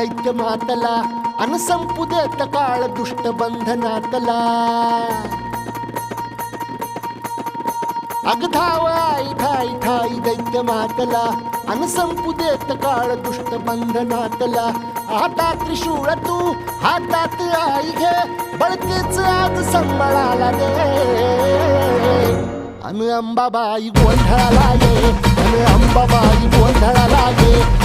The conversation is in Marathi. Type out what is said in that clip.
दैत्य मातला अन संपू देत काळ दुष्ट बंधनातला अग धाव आई ठाई ठाई दैत्य मातला अन संपू देत काळ दुष्ट बंधनातला हातात त्रिशूळ तू हातात आई घे बळकेच आज संबळाला दे अन अंबाबाई गोंधळाला ये अन अंबाबाई गोंधळाला ये